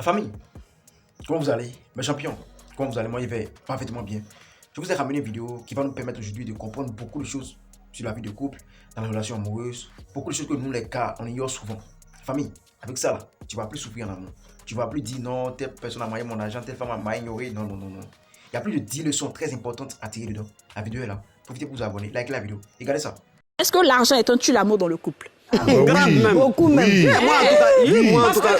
Famille, comment vous allez? Mes champions, comment vous allez? Moi, je vais parfaitement bien. Je vous ai ramené une vidéo qui va nous permettre aujourd'hui de comprendre beaucoup de choses sur la vie de couple, dans la relation amoureuse, beaucoup de choses que nous, les gars, on ignore souvent. Famille, avec ça, là, tu ne vas plus souffrir en amour. Tu ne vas plus dire non, telle personne a maillé mon argent, telle femme m'a ignoré. Non, non, non, non. Il y a plus de 10 leçons très importantes à tirer dedans. La vidéo est là. Profitez pour vous abonner, likez la vidéo. Regardez ça. Est-ce que l'argent est un tue-l'amour dans le couple? Grave même. Beaucoup même. Oui. Moi, en tout cas.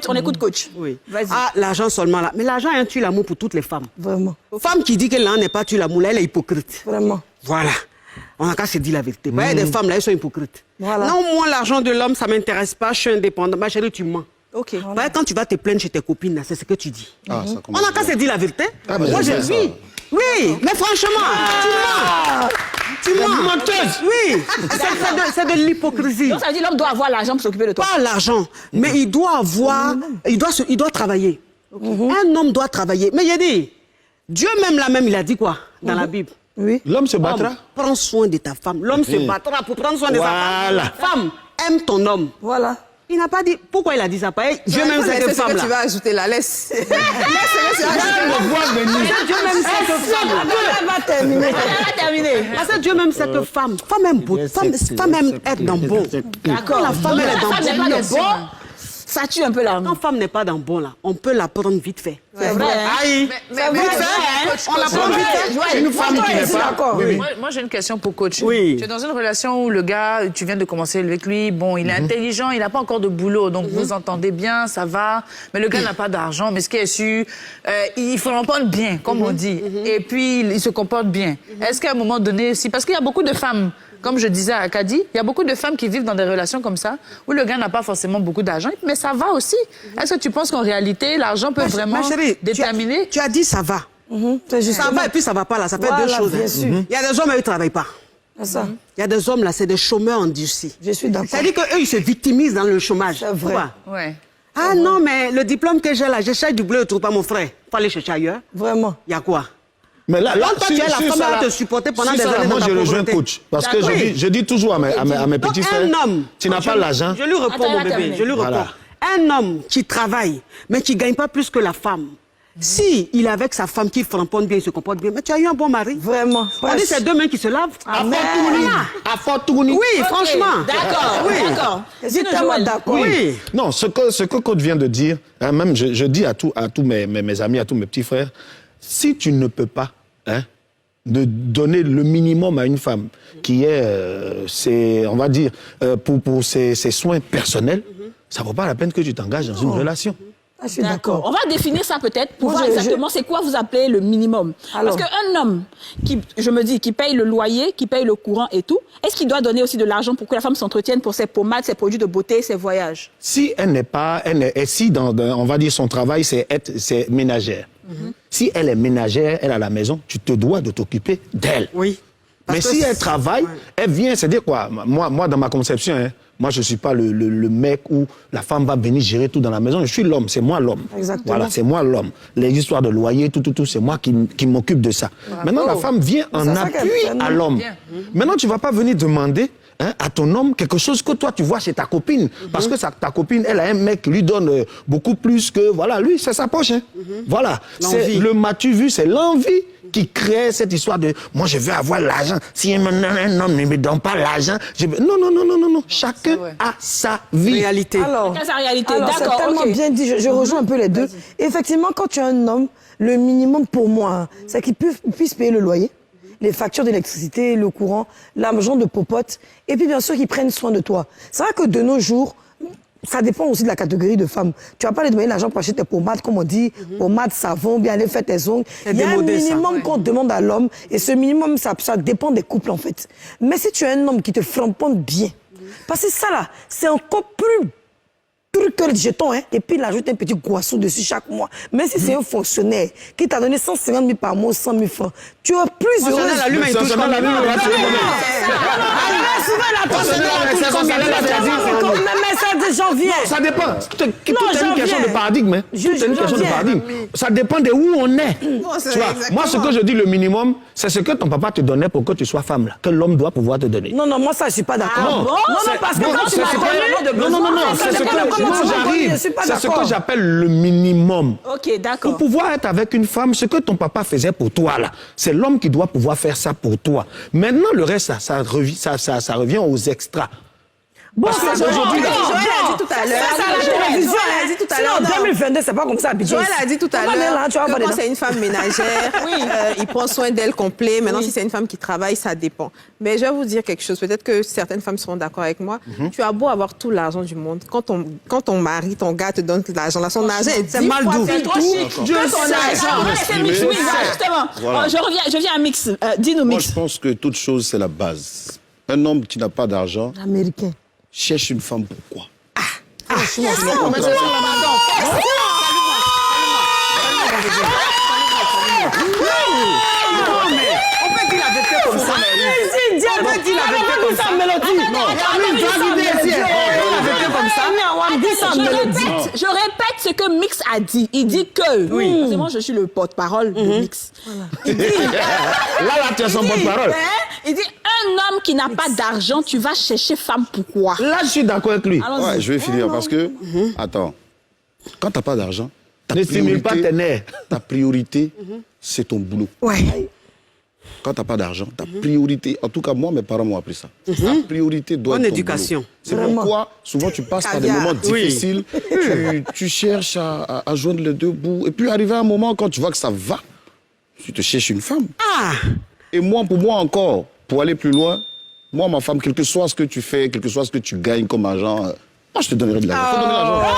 On écoute coach. Oui. Vas-y. Ah, l'argent seulement là. Mais l'argent est un tue-l'amour pour toutes les femmes. Vraiment. Femme qui dit que l'argent n'est pas tue-l'amour, là, elle est hypocrite. Vraiment. Voilà. On n'a qu'à se dire la vérité. Il y a des femmes là, elles sont hypocrites. Voilà. Non, moi, l'argent de l'homme, ça ne m'intéresse pas. Je suis indépendante. Ma chérie, tu mens. Ok. Voilà. Quand tu vas te plaindre chez tes copines, là, c'est ce que tu dis. Ah, ça On n'a qu'à se dire la vérité. Ah, mais moi, j'aime je ça. vis. Oui, mais franchement, tu mens. menteuse. Oui, c'est de l'hypocrisie. Donc ça veut dire l'homme doit avoir l'argent pour s'occuper de toi. Pas l'argent, mais il doit avoir, il doit travailler. Un homme doit travailler. Mais il a dit, Dieu même là même, il a dit quoi dans la Bible? Oui. L'homme se battra. Homme, prends soin de ta femme. L'homme se battra pour prendre soin de sa Voilà. femme. Femme, aime ton homme. Voilà. Il n'a pas dit, pourquoi il a dit ça? Dieu même cette femme là. Tu vas ajouter la laisse. Je le vois venir. Dieu même cette femme là. Elle va terminer. On a terminé. Parce que Dieu même cette femme. Femme aime beau. Femme aime être dans bon. Quand la femme elle est La femme n'est pas dans de bon, bon. Ça tue un peu l'amour. quand femme n'est pas dans bon là, on peut la prendre vite fait. C'est vrai. Aïe. Mais Vite fait, on la prend vite fait. Une femme qui n'est pas. d'accord. Oui, oui. Moi, j'ai une question pour coach. Oui. Tu es dans une relation où le gars, tu viens de commencer avec lui, bon, il est intelligent, il n'a pas encore de boulot, donc vous entendez bien, ça va, mais le gars n'a pas d'argent, mais ce qui est sûr, il se comporte bien, comme on dit, et puis il se comporte bien. Est-ce qu'à un moment donné, si, parce qu'il y a beaucoup de femmes, comme je disais à Kadi, il y a beaucoup de femmes qui vivent dans des relations comme ça, où le gars n'a pas forcément beaucoup d'argent, mais ça va aussi. Est-ce que tu penses qu'en réalité, l'argent peut vraiment Ma chérie, déterminer? tu as dit ça va. C'est juste Ça va et puis ça va pas là, ça fait Voilà, deux choses. bien sûr. Il y a des hommes, eux, ils ne travaillent pas. C'est ça. Il y a des hommes là, c'est des chômeurs endurcis. Je suis d'accord. C'est-à-dire qu'eux, ils se victimisent dans le chômage. C'est vrai. Pourquoi? Ouais. Ah non, mais le diplôme que j'ai là, je cherche du boulot, je ne trouve pas mon frère. Il faut aller chercher ailleurs. Vraiment. Il y a quoi? Mais là, Donc, toi, tu es la femme, elle va te supporter pendant des années moi, dans ta je rejoins pauvreté. coach. Parce que D'accord. je dis toujours à mes Donc, petits frères, un homme, tu n'as pas l'argent. Je lui réponds, Attends, mon elle a bébé, terminé. je lui réponds. Voilà. Un homme qui travaille, mais qui ne gagne pas plus que la femme, si il est avec sa femme qui framponne bien, il se comporte bien, mais tu as eu un bon mari. Vraiment. On dit c'est deux mains qui se lavent. À Fortuny. Oui, franchement. D'accord, Oui. d'accord. Je suis Dis-nous, tellement Joël. d'accord. Oui. Non, ce que Côte vient de dire, hein, même je dis à tous mes amis, à tous mes petits frères, si tu ne peux pas de donner le minimum à une femme qui est, on va dire, pour ses soins personnels, ça ne vaut pas la peine que tu t'engages dans une relation. Ah, je suis D'accord. On d'accord. va définir ça peut-être pour Moi, voir je- exactement c'est quoi vous appelez le minimum. Alors. Parce qu'un homme qui, je me dis, qui paye le loyer, qui paye le courant et tout, est-ce qu'il doit donner aussi de l'argent pour que la femme s'entretienne pour ses pommades, ses produits de beauté, ses voyages? Si elle n'est pas, et si on va dire son travail c'est ménagère. Si elle est ménagère, elle est à la maison, tu te dois de t'occuper d'elle. Oui. Mais Parce que si elle travaille, elle vient, c'est-à-dire quoi? Moi, dans ma conception, moi, je ne suis pas le mec où la femme va venir gérer tout dans la maison. Je suis l'homme, c'est moi l'homme. Exactement. Voilà, c'est moi l'homme. Les histoires de loyer, tout, c'est moi qui m'occupe de ça. Maintenant, la femme vient en c'est ça qu'elle appui fait, non? à l'homme. Bien. Maintenant, tu ne vas pas venir demander à ton homme quelque chose que toi, tu vois chez ta copine. Parce que ta copine, elle a un mec qui lui donne beaucoup plus que... Voilà, lui, c'est sa poche. Voilà. L'envie. Le m'as-tu vu, c'est l'envie qui crée cette histoire de moi je veux avoir l'argent, si un homme ne me donne pas l'argent, je veux... Non. Chacun a sa vie. réalité. Alors, Chacun sa réalité. c'est D'accord, tellement ok. bien dit. Je rejoins un peu les deux. Effectivement, quand tu es un homme, le minimum pour moi, c'est qu'il puisse payer le loyer, les factures d'électricité, le courant, l'argent de popote, et puis bien sûr qu'ils prennent soin de toi. C'est vrai que de nos jours, ça dépend aussi de la catégorie de femmes. Tu vas pas lui demander l'argent pour acheter tes pommades, comme on dit, pommades, savon, bien aller faire tes ongles. C'est Il y a un démodé, ça. minimum qu'on demande à l'homme, et ce minimum, ça dépend des couples en fait. Mais si tu es un homme qui te framponne bien, parce que ça là, c'est encore plus truc que le jeton, et puis il ajoute un petit goisseau dessus chaque mois. Même si c'est un fonctionnaire qui t'a donné 150 000 par mois, 100 000 francs, tu es plus heureux. Fonctionnaire, lui, il touche Fonctionnaire, combien? lui, il va toucher combien? Mais j'en viens. Ça dépend. Tout est une j'en question viens. de paradigme. Hein. Tout est une question de paradigme. Ça dépend de où on est. c'est Tu vois, moi, ce que je dis, le minimum, c'est ce que ton papa te donnait pour que tu sois femme, là, que l'homme doit pouvoir te donner. Non, moi, ça, je suis pas d'accord. Non, non, parce que quand tu m'as connu... Non, c'est ce que j'arrive. C'est ce que j'appelle le minimum. Ok, d'accord. Pour pouvoir être avec une femme, ce que ton papa faisait pour toi, là, c'est l'homme qui doit pouvoir faire ça pour toi. Maintenant, le reste, ça revient aux extras. Bon, Parce que c'est aujourd'hui, Joël a dit tout à l'heure. Télévision, Joël a dit tout à l'heure. en 2022, c'est pas comme ça, Abidjan. Joël a dit tout à l'heure que quand c'est une femme ménagère, il prend soin d'elle complet. Maintenant, si c'est une femme qui travaille, ça dépend. Mais je vais vous dire quelque chose. Peut-être que certaines femmes seront d'accord avec moi. Tu as beau avoir tout l'argent du monde. Quand ton mari, ton gars te donne l'argent, là, son argent est 10 fois plus trop chic. que son argent. C'est Mix, oui, justement. Voilà. Je viens à Mix. Dis-nous, Moi, Mix. je pense que toute chose, c'est la base. Un homme qui n'a pas d'argent Américain. cherche une femme pourquoi? On peut dire la vérité comme ça. On peut dire la vérité comme ça. Je répète ce que Mix a dit. Il dit que... Oui. Moi, je suis le porte-parole de Mix. Il dit... Là, tu as son porte-parole. Il dit, un homme qui n'a pas d'argent, tu vas chercher femme, pourquoi? Là, je suis d'accord avec lui. Allons-y. Ouais, je vais finir parce que, attends, quand tu n'as pas d'argent, Ne stimule pas tes nerfs. ta priorité, c'est ton boulot. Ouais. Quand tu n'as pas d'argent, ta priorité, en tout cas, moi, mes parents m'ont appris ça. Ta priorité doit Bonne être ton éducation. boulot. C'est pourquoi, souvent, tu passes par des moments difficiles, tu cherches à joindre les deux bouts, et puis, arrivé à un moment, quand tu vois que ça va, tu te cherches une femme. Ah, Et moi, pour moi encore, pour aller plus loin, moi, ma femme, quel que soit ce que tu fais, quel que soit ce que tu gagnes comme argent, moi, je te donnerai de l'argent. Faut donner l'argent.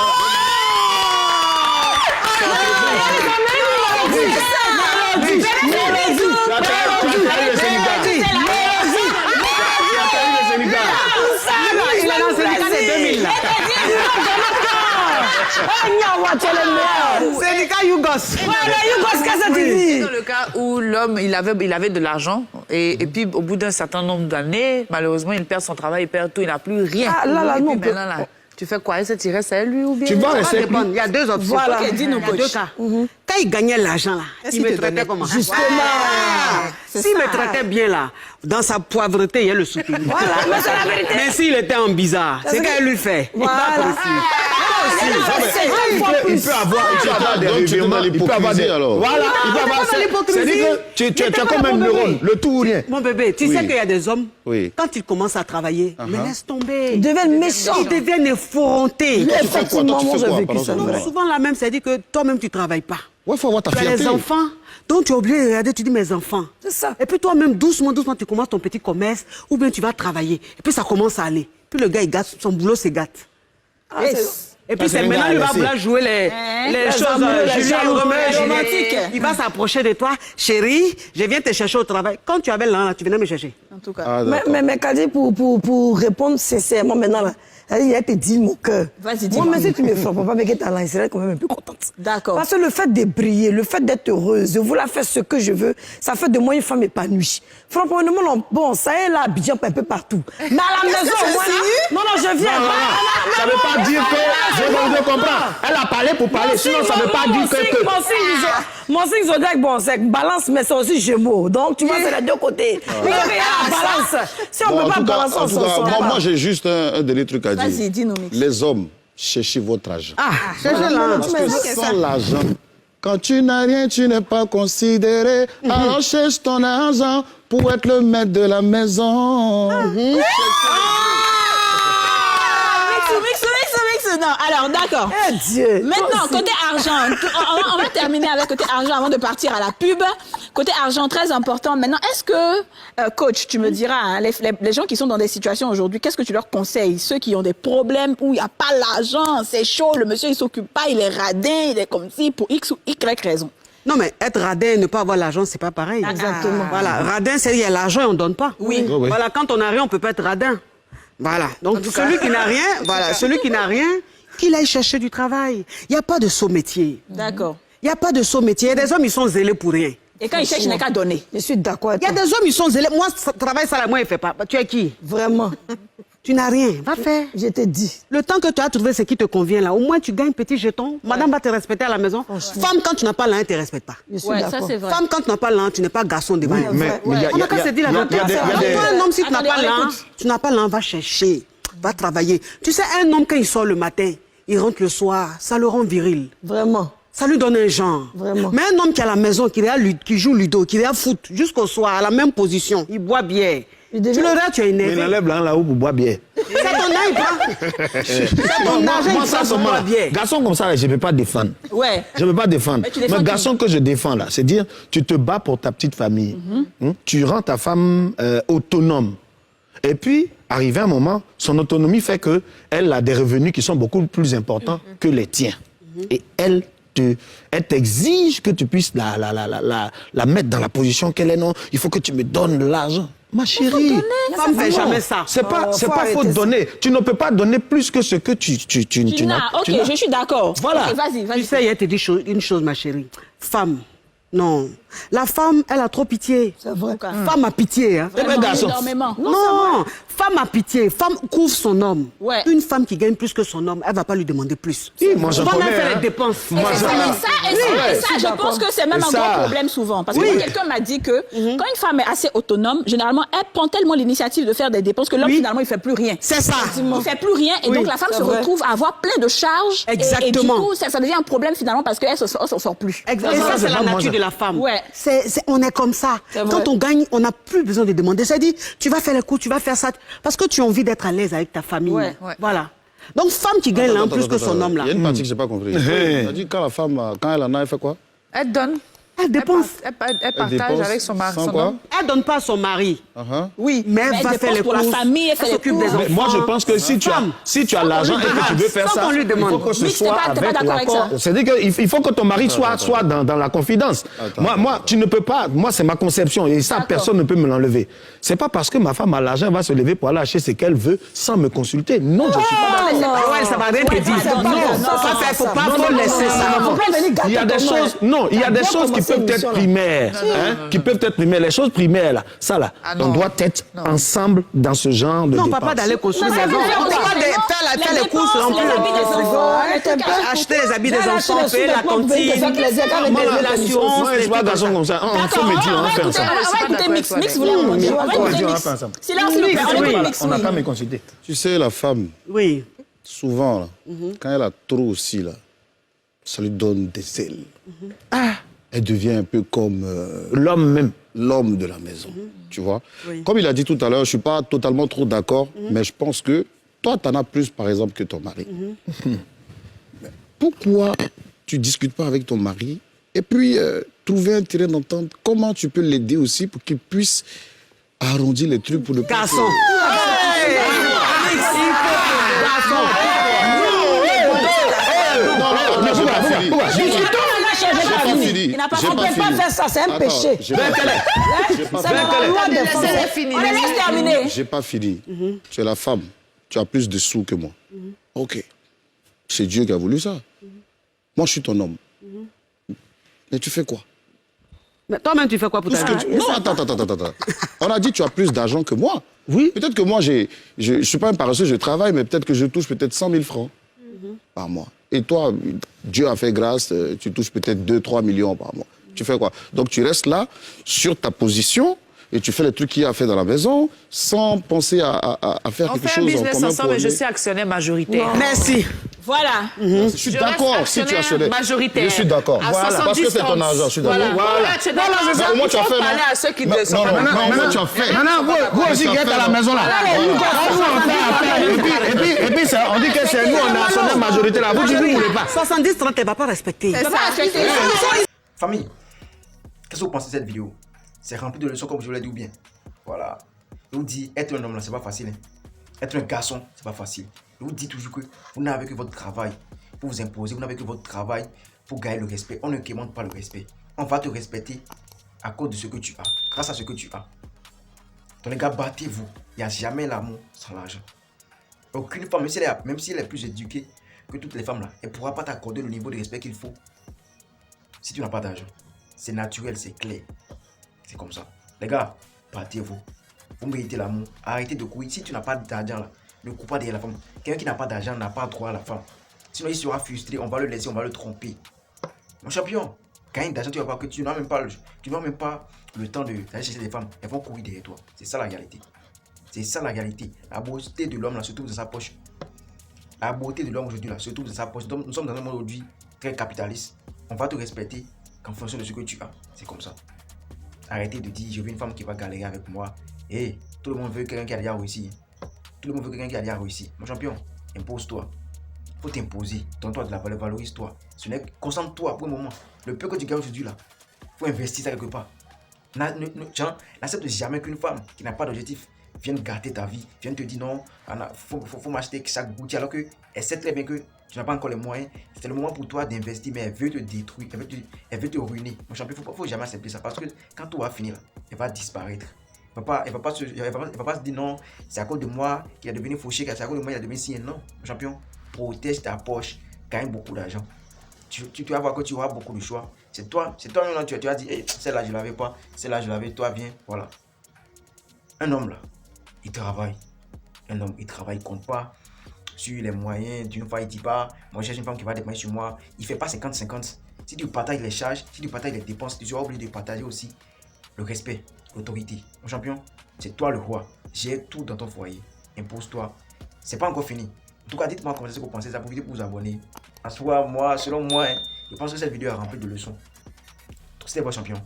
syndicat Yougos. Dans le cas où l'homme, il avait de l'argent et puis au bout d'un certain nombre d'années, malheureusement, il perd son travail, il perd tout, il n'a plus rien. Ah, là, Et puis non, maintenant, là, tu fais quoi? Il se tirait, c'est lui ou bien? Tu vas Ça rester dépend. plus. Il y a deux options. Voilà. Ok, dis-nous, Il y a deux cas. Quand il gagnait l'argent, là, il me traitait comment? Justement. S'il me traitait bien, là, dans sa poivreté, il y a le soutenir. Voilà, mais c'est la vérité. Mais s'il était en bizarre, c'est qu'elle lui fait. Il Voilà. va profiter. Il peut avoir des Donc, tu es dans revirements, il peut avoir des... l'hypocrisie, alors. Voilà, il peut avoir... C'est-à-dire que tu es comme un neurone, le tout ou rien. Mon bébé, tu Oui. sais qu'il y a des hommes, Oui. quand ils commencent à travailler, mais laisse tomber. Ils deviennent méchants. Ils deviennent effrontés. Effectivement, tu fais moi, j'ai quoi vécu pendant ça. ce Donc, moment? souvent, la même, c'est dit que toi-même, tu ne travailles pas. Ouais, faut avoir ta Tu as fierté. les enfants, donc tu es obligé de regarder, tu dis mes enfants. C'est ça. Et puis toi-même, doucement, tu commences ton petit commerce, ou bien tu vas travailler. Et puis ça commence à aller. Puis le gars, il gâte, son boulot se gâte. Et puis c'est c'est un maintenant gars qu'il va laissé. vouloir jouer les choses. amoureux, les Julien jaloux, Romeo, les Julien. romantiques. Il va s'approcher de toi. Chérie, je viens te chercher au travail. Quand tu avais l'argent, tu venais me chercher. En tout cas. Ah, d'accord. Mais Kadi, pour répondre sincèrement maintenant, là, il a été dit mon cœur. Vas-y, Moi, dis-moi. mais si tu me frappes pas avec un talent, il serait quand même un peu contente. D'accord. Parce que le fait de briller, le fait d'être heureuse, de vouloir faire ce que je veux, ça fait de moi une femme épanouie. Franchement, bon, ça est là, Abidjan, un peu partout. Mais à la maison, au moins, là, non, je viens. Ça ne veut pas dire que... Je comprends. Elle a parlé pour parler, sinon ça ne veut pas dire que... Mon signe zodiac, bon, c'est balance, mais c'est aussi Gémeaux. Donc, tu vois, c'est les deux côtés. Il y a la balance. Si on Bon, ne peut pas en tout cas, balancer, on s'en sort pas. moi, j'ai juste un dernier truc à dire. Vas-y, dis-nous, Mix. Les hommes, cherchez votre argent. Ah, cherchez l'argent. Parce que sans l'argent, quand tu n'as rien, tu n'es pas considéré. Alors cherche ton argent pour être le maître de la maison. Mix. Non, alors, d'accord. Eh Dieu. Maintenant, côté argent, on va terminer avec côté argent avant de partir à la pub. Côté argent, très important. Maintenant, est-ce que, coach, tu me diras, hein, les gens qui sont dans des situations aujourd'hui, qu'est-ce que tu leur conseilles? Ceux qui ont des problèmes où il n'y a pas l'argent, c'est chaud, le monsieur, il ne s'occupe pas, il est radin, il est comme si, pour X ou Y raison. Non, mais être radin et ne pas avoir l'argent, c'est pas pareil. Exactement. Voilà, radin, c'est il y a l'argent et on ne donne pas. Oui. Oui. Voilà, quand on n'a rien, on ne peut pas être radin. Voilà. Donc, celui qui n'a rien, voilà, celui qui n'a rien, qu'il aille chercher du travail. Il n'y a pas de saut métier. D'accord. Il n'y a pas de saut métier. Il y a des hommes, ils sont zélés pour rien. Et quand il cherche, il n'est qu'à donner. Je suis d'accord avec Il y a toi. des hommes, ils sont zélés. Moi, travail, ça, moi, il ne fait pas. Tu es qui? Vraiment. Tu n'as rien, va faire. Je t'ai dit. Le temps que tu as trouvé ce qui te convient là, au moins tu gagnes petit jeton. Madame va te respecter à la maison. Femme, quand tu n'as pas l'un, elle ne te respecte pas. Je suis Ouais, ça d'accord. c'est vrai. Femme, quand tu n'as pas l'un, tu n'es pas garçon devant elle. Mais il y a- On n'a qu'à se dire la vérité. il y a des- Toi, un homme, si tu n'as Attendez, pas on l'un, l'écoute. tu n'as pas l'un, va chercher, va travailler. Tu sais, un homme, quand il sort le matin, il rentre le soir, ça le rend viril. Vraiment. Ça lui donne un genre. Vraiment. Mais un homme qui est à la maison, qui joue ludo, qui regarde foot jusqu'au soir, à la même position, il boit bière. Tu le regardes, tu es Mais il énervé. enlève là-haut pour boire bière. C'est ton âge, C'est ton Moi, âge, il ça, faut c'est moi. boire bière. Garçon comme ça, là, je ne peux pas défendre. Ouais. Je ne peux pas défendre. Mais tu défends Mais qui? garçon que je défends, là, c'est dire, tu te bats pour ta petite famille. Tu rends ta femme autonome. Et puis, arrivé un moment, son autonomie fait qu'elle a des revenus qui sont beaucoup plus importants que les tiens. Et elle t'exige que tu puisses la mettre dans la position qu'elle est. Non, il faut que tu me donnes de l'argent. Ma chérie, Femme ne fait jamais ça. c'est pas faut pas arrêter faut ça. donner. Tu ne peux pas donner plus que ce que tu Tu n'as. Ok, tu n'as. je suis d'accord. Voilà. Ok, vas-y, Tu vas-y. sais, il te dit une chose, ma chérie. Femme, non. La femme, elle a trop pitié. C'est vrai. Femme a pitié. Hein. Eh ben, garçon. Énormément. Non, femme a pitié. Femme couvre son homme. Ouais. Une femme qui gagne plus que son homme, elle ne va pas lui demander plus. Oui, moi, je Souvent, connais, elle fait hein. les dépenses. Moi, Et je- ça, je pense que c'est même Et un ça- gros problème souvent. Parce que moi, quelqu'un m'a dit que quand une femme est assez autonome, généralement, elle prend tellement l'initiative de faire des dépenses que l'homme, Oui. finalement, il ne fait plus rien. C'est ça. Il ne fait plus rien et Oui, donc la femme c'est se vrai. retrouve à avoir plein de charges. Et du Exactement. coup, ça devient un problème finalement parce qu'elle ne s'en sort plus. Et ça, c'est la nature de la femme. Ouais. On est comme ça. C'est Quand vrai. on gagne, on n'a plus besoin de demander. C'est-à-dire, tu vas faire les coups, tu vas faire ça. Parce que tu as envie d'être à l'aise avec ta famille. Ouais. Voilà. Donc, femme qui gagne l'un plus que son homme, là, Il y a une partie que je n'ai pas compris. Hey. Tu as dit quand la femme, quand elle en a, elle fait quoi? Elle donne. elle dépense. Elle partage dépense avec son mari. sans son quoi? homme. Elle donne pas à son mari. Oui, Mais elle va dépense faire les pour la courses, famille, elle fait les s'occupe des courses. enfants. Mais moi, je pense que si tu as l'argent et que tu veux faire Sans ça, qu'on lui il demande. faut que ce Mix, t'es soit pas avec d'accord avec l'accord. ça? C'est-à-dire qu'il faut que ton mari soit dans la confidence. Moi, tu ne peux pas. Moi, c'est ma conception et ça, D'accord. personne ne peut me l'enlever. C'est pas parce que ma femme a l'argent, elle va se lever pour aller acheter ce qu'elle veut sans me consulter. Non, je suis pas d'accord. Ouais, ça va rien te dire. c'est pas Non, bien, ça, ça fait, faut pas Non, trop non, laisser non, ça. non, non, Faut pas venir gâter Il y a des ton nom, choses, hein. non, il y a T'as des bien choses qui commencé peuvent l'émission, être là. primaires, qui peuvent être primaires. Les choses primaires, là, ça là, Ah, on non. doit être ensemble dans ce genre de Non, dépenses. papa d'aller construire Mais une ça maison. veut dire On aussi doit que faire les courses, les remplir habits le des frigo, enfants, arrête un peu. acheter les habits des J'ai enfants, acheté payer les la sous-vêtements, cantine, ça fait plaisir quand même, payer les l'assurance. Moi, je suis pas un garçon comme ça. On D'accord, faut me dire, on on va va faire écouter, ça. on va écouter Mix. Mix voulait rebondir. On va On va écouter dire, on va Mix. faire ça. Silence, s'il vous plaît. On écoute Mix. On n'a oui. pas me consulter. Tu sais, la femme, Oui. souvent, là, quand elle a trop aussi, là, ça lui donne des ailes. Elle devient un peu comme L'homme même. l'homme de la maison, tu vois. Comme il a dit tout à l'heure, je ne suis pas totalement trop d'accord, mais je pense que toi, tu en as plus, par exemple, que ton mari. Mais pourquoi tu ne discutes pas avec ton mari et puis trouver un terrain d'entente? Comment tu peux l'aider aussi pour qu'il puisse arrondir les trucs pour le Garçon. Il n'a pas fait. On ne peut pas faire ça, c'est un péché. J'ai pas C'est la loi des femmes. On les laisse terminer. J'ai pas fini. Tu es la femme. Tu as plus de sous que moi. Ok. C'est Dieu qui a voulu ça. Moi, je suis ton homme. Mais tu fais quoi? Mais toi-même, tu fais quoi pour ta vie? Non, attends. On a dit que tu as plus d'argent que moi. Oui. Peut-être que moi, je ne suis pas un paresseux, je travaille, mais peut-être que je touche peut-être 100 000 francs par mois. Et toi, Dieu a fait grâce, tu touches peut-être 2-3 millions par mois. Tu fais quoi? Donc tu restes là, sur ta position, et tu fais les trucs qu'il y a à faire dans la maison, sans penser à faire On quelque fait un chose en business commun ensemble pour et je aider. suis actionnaire majoritaire. Merci. Voilà. Je suis Je d'accord reste si tu es actionnaire. majoritaire. Je suis d'accord. À Voilà. Parce que c'est ton 70-30. argent, je suis d'accord. Voilà. Tu es d'accord. Mais au moins, tu as Il faut fait, non? parler à ceux qui Non, ne sont non, pas non, d'accord. non, au moins, tu as fait. Maintenant, vous aussi qui êtes à la maison là. Et puis, on dit que c'est nous, on a sonné majorité là. Vous dites, vous ne voulez pas. 70-30, elle va pas respecter. C'est ça. Famille, qu'est-ce que vous pensez de cette vidéo? C'est rempli de leçons comme je vous l'ai dit ou bien? Voilà. Je vous dis, être un homme là, c'est pas facile. Hein. Être un garçon, c'est pas facile. Je vous dis toujours que vous n'avez que votre travail pour vous imposer, vous n'avez que votre travail pour gagner le respect. On ne quémande pas le respect. On va te respecter à cause de ce que tu as, grâce à ce que tu as. Donc les gars, battez-vous. Il n'y a jamais l'amour sans l'argent. Aucune femme, même si elle est plus éduquée que toutes les femmes là, elle ne pourra pas t'accorder le niveau de respect qu'il faut si tu n'as pas d'argent. C'est naturel, c'est clair. C'est comme ça. Les gars, battez-vous. Vous méritez l'amour. Arrêtez de courir. Si tu n'as pas d'argent là, Ne cours pas derrière la femme. Quelqu'un qui n'a pas d'argent n'a pas droit à la femme. Sinon, il sera frustré, on va le laisser, on va le tromper. Mon champion, gagne d'argent, tu vas voir que tu n'as même pas le temps d'aller chercher des femmes. Elles vont courir derrière toi. C'est ça la réalité. C'est ça la réalité. La beauté de l'homme là se trouve dans sa poche. La beauté de l'homme aujourd'hui là se trouve dans sa poche. Donc, nous sommes dans un monde aujourd'hui très capitaliste. On va te respecter qu'en fonction de ce que tu as. C'est comme ça. Arrêtez de dire je veux une femme qui va galérer avec moi. Et tout le monde veut quelqu'un qui a déjà réussi. Tout le monde veut quelqu'un qui a déjà réussi. Mon champion, impose-toi. Faut t'imposer. Donne-toi de la valeur, valorise-toi. Concentre-toi pour le moment. Le peu que tu gagnes aujourd'hui là, faut investir ça quelque part. N'accepte jamais qu'une femme qui n'a pas d'objectif vienne gâter ta vie, vienne te dire non, faut m'acheter chaque gouttière alors qu'elle sait très bien que tu n'as pas encore les moyens. C'est le moment pour toi d'investir, mais elle veut te détruire, elle veut te ruiner. Mon champion, faut jamais accepter ça parce que quand tout va finir, elle va disparaître. Elle va pas se dire non, c'est à cause de moi qu'il a devenu fauché, c'est à cause de moi qu'il a devenu si. Non, mon champion, protège ta poche, gagne beaucoup d'argent. Tu vas voir que tu auras beaucoup de choix. C'est toi maintenant, tu vas dire, hey, celle-là je l'avais pas, celle-là je l'avais, toi viens, voilà. Un homme là, il travaille. Un homme, il travaille, il compte pas sur les moyens d'une fois, il dit pas, moi je cherche une femme qui va dépenser sur moi. Il fait pas 50-50. Si tu partages les charges, si tu partages les dépenses, tu seras obligé de partager aussi le respect, l'autorité. Mon champion, c'est toi le roi. J'ai tout dans ton foyer. Impose-toi. C'est pas encore fini. En tout cas, dites-moi comment c'est ce que vous pensez. Ça profitez pour vous abonner. En soi, selon moi, je pense que cette vidéo est remplie de leçons. C'était votre champion.